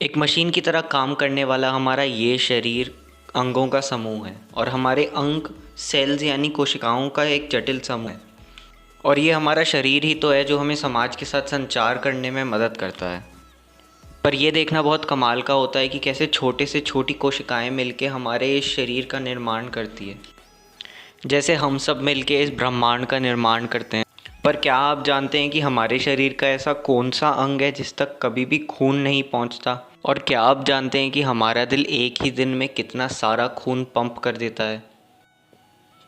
एक मशीन की तरह काम करने वाला हमारा ये शरीर अंगों का समूह है और हमारे अंग सेल्स यानी कोशिकाओं का एक जटिल समूह है। और ये हमारा शरीर ही तो है जो हमें समाज के साथ संचार करने में मदद करता है। पर यह देखना बहुत कमाल का होता है कि कैसे छोटे से छोटी कोशिकाएं मिलके हमारे इस शरीर का निर्माण करती है, जैसे हम सब मिलके इस ब्रह्मांड का निर्माण करते हैं। पर क्या आप जानते हैं कि हमारे शरीर का ऐसा कौन सा अंग है जिस तक कभी भी खून नहीं पहुंचता? और क्या आप जानते हैं कि हमारा दिल एक ही दिन में कितना सारा खून पंप कर देता है?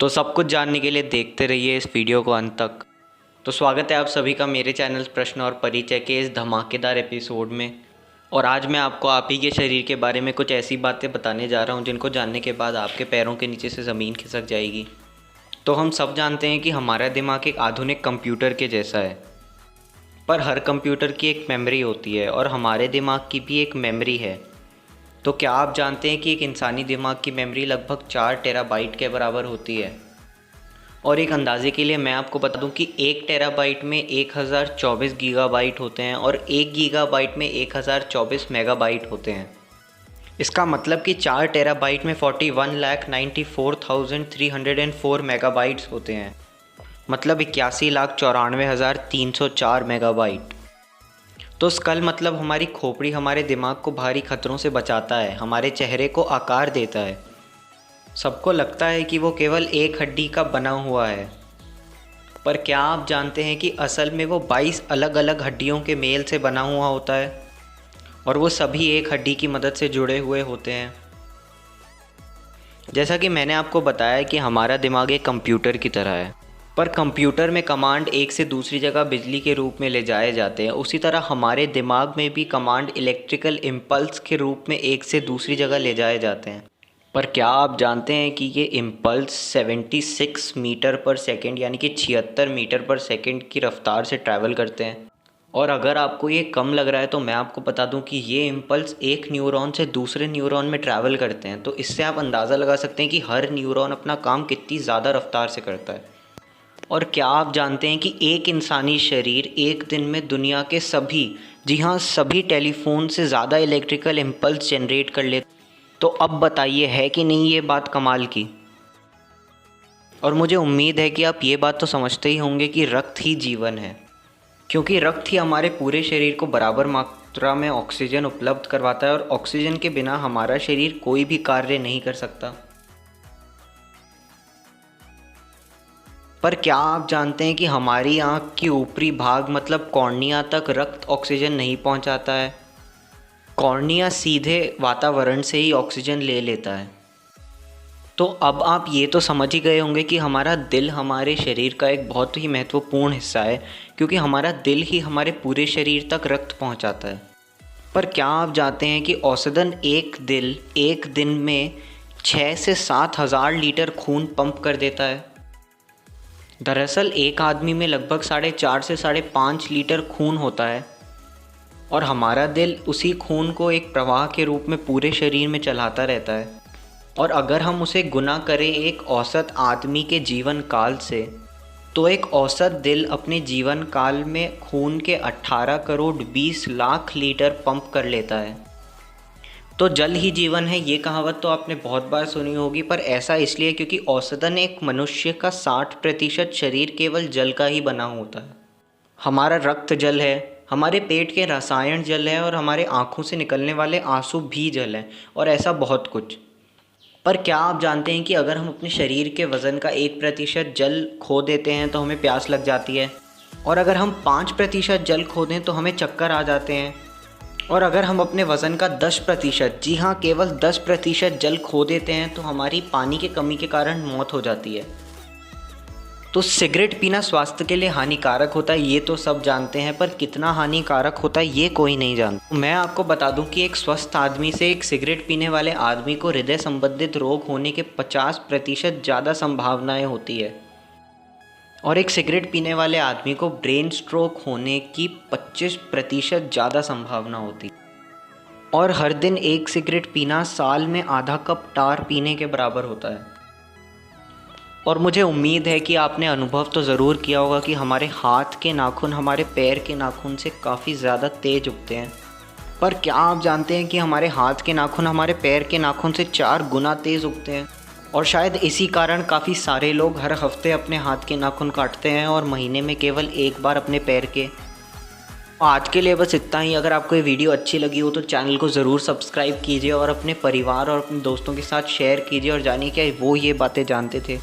तो सब कुछ जानने के लिए देखते रहिए इस वीडियो को अंत तक। तो स्वागत है आप सभी का मेरे चैनल प्रश्न और परिचय के इस धमाकेदार एपिसोड में। और आज मैं आपको आप ही के शरीर के बारे में कुछ ऐसी बातें बताने जा रहा हूँ जिनको जानने के बाद आपके पैरों के नीचे से ज़मीन खिसक जाएगी। तो हम सब जानते हैं कि हमारा दिमाग एक आधुनिक कंप्यूटर के जैसा है, पर हर कंप्यूटर की एक मेमोरी होती है और हमारे दिमाग की भी एक मेमोरी है। तो क्या आप जानते हैं कि एक इंसानी दिमाग की मेमोरी लगभग 4 टेराबाइट के बराबर होती है? और एक अंदाजे के लिए मैं आपको बता दूं कि 1 टेराबाइट में 1024 गीगाबाइट होते हैं और 1 गीगाबाइट में 1024 मेगाबाइट होते हैं। इसका मतलब कि 4 टेराबाइट में 41,94,304 मेगाबाइट्स होते हैं, मतलब 81,94,304 मेगाबाइट। तो स्कल मतलब हमारी खोपड़ी हमारे दिमाग को भारी खतरों से बचाता है, हमारे चेहरे को आकार देता है। सबको लगता है कि वो केवल एक हड्डी का बना हुआ है, पर क्या आप जानते हैं कि असल में वो 22 अलग अलग हड्डियों के मेल से बना हुआ होता है और वो सभी एक हड्डी की मदद से जुड़े हुए होते हैं। जैसा कि मैंने आपको बताया कि हमारा दिमाग एक कंप्यूटर की तरह है, पर कंप्यूटर में कमांड एक से दूसरी जगह बिजली के रूप में ले जाए जाते हैं, उसी तरह हमारे दिमाग में भी कमांड इलेक्ट्रिकल इम्पल्स के रूप में एक से दूसरी जगह ले जाए जाते हैं। पर क्या आप जानते हैं कि ये इम्पल्स 76 मीटर पर सेकेंड यानी कि 76 मीटर पर सेकेंड की रफ्तार से ट्रैवल करते हैं? और अगर आपको ये कम लग रहा है तो मैं आपको बता दूं कि ये इम्पल्स एक न्यूरॉन से दूसरे न्यूरॉन में ट्रैवल करते हैं। तो इससे आप अंदाज़ा लगा सकते हैं कि हर न्यूरॉन अपना काम कितनी ज़्यादा रफ्तार से करता है। और क्या आप जानते हैं कि एक इंसानी शरीर एक दिन में दुनिया के सभी, जी हाँ सभी टेलीफोन से ज़्यादा इलेक्ट्रिकल इम्पल्स जनरेट कर लेता? तो अब बताइए, है कि नहीं ये बात कमाल की? और मुझे उम्मीद है कि आप ये बात तो समझते ही होंगे कि रक्त ही जीवन है, क्योंकि रक्त ही हमारे पूरे शरीर को बराबर मात्रा में ऑक्सीजन उपलब्ध करवाता है और ऑक्सीजन के बिना हमारा शरीर कोई भी कार्य नहीं कर सकता। पर क्या आप जानते हैं कि हमारी आँख की ऊपरी भाग मतलब कॉर्निया तक रक्त ऑक्सीजन नहीं पहुंचाता है? कॉर्निया सीधे वातावरण से ही ऑक्सीजन ले लेता है। तो अब आप ये तो समझ ही गए होंगे कि हमारा दिल हमारे शरीर का एक बहुत ही महत्वपूर्ण हिस्सा है, क्योंकि हमारा दिल ही हमारे पूरे शरीर तक रक्त पहुंचाता है। पर क्या आप जानते हैं कि औसतन एक दिल एक दिन में 6 से 7 हज़ार लीटर खून पंप कर देता है? दरअसल एक आदमी में लगभग 4.5 से 5.5 लीटर खून होता है और हमारा दिल उसी खून को एक प्रवाह के रूप में पूरे शरीर में चलाता रहता है। और अगर हम उसे गुना करें एक औसत आदमी के जीवन काल से, तो एक औसत दिल अपने जीवन काल में खून के 18 करोड़ 20 लाख लीटर पंप कर लेता है। तो जल ही जीवन है, ये कहावत तो आपने बहुत बार सुनी होगी, पर ऐसा इसलिए क्योंकि औसतन एक मनुष्य का 60% शरीर केवल जल का ही बना होता है। हमारा रक्त जल है, हमारे पेट के रसायन जल है और हमारे आँखों से निकलने वाले आंसू भी जल हैं, और ऐसा बहुत कुछ। पर क्या आप जानते हैं कि अगर हम अपने शरीर के वज़न का 1% जल खो देते हैं तो हमें प्यास लग जाती है, और अगर हम 5% जल खो दें तो हमें चक्कर आ जाते हैं, और अगर हम अपने वज़न का 10%, जी हाँ केवल 10% जल खो देते हैं तो हमारी पानी की कमी के कारण मौत हो जाती है। तो सिगरेट पीना स्वास्थ्य के लिए हानिकारक होता है ये तो सब जानते हैं, पर कितना हानिकारक होता है ये कोई नहीं जानता। मैं आपको बता दूं कि एक स्वस्थ आदमी से एक सिगरेट पीने वाले आदमी को हृदय संबंधित रोग होने के 50% ज़्यादा संभावनाएं होती है, और एक सिगरेट पीने वाले आदमी को ब्रेन स्ट्रोक होने की 25% ज़्यादा संभावना होती है। और हर दिन एक सिगरेट पीना साल में आधा कप टार पीने के बराबर होता है। और मुझे उम्मीद है कि आपने अनुभव तो ज़रूर किया होगा कि हमारे हाथ के नाखून हमारे पैर के नाखून से काफ़ी ज़्यादा तेज उगते हैं, पर क्या आप जानते हैं कि हमारे हाथ के नाखून हमारे पैर के नाखून से 4 गुना तेज़ उगते हैं। और शायद इसी कारण काफ़ी सारे लोग हर हफ्ते अपने हाथ के नाखून काटते हैं और महीने में केवल एक बार अपने पैर के। आज के लिए बस इतना ही। अगर आपको ये वीडियो अच्छी लगी हो तो चैनल को ज़रूर सब्सक्राइब कीजिए और अपने परिवार और अपने दोस्तों के साथ शेयर कीजिए और जानिए क्या वो ये बातें जानते थे।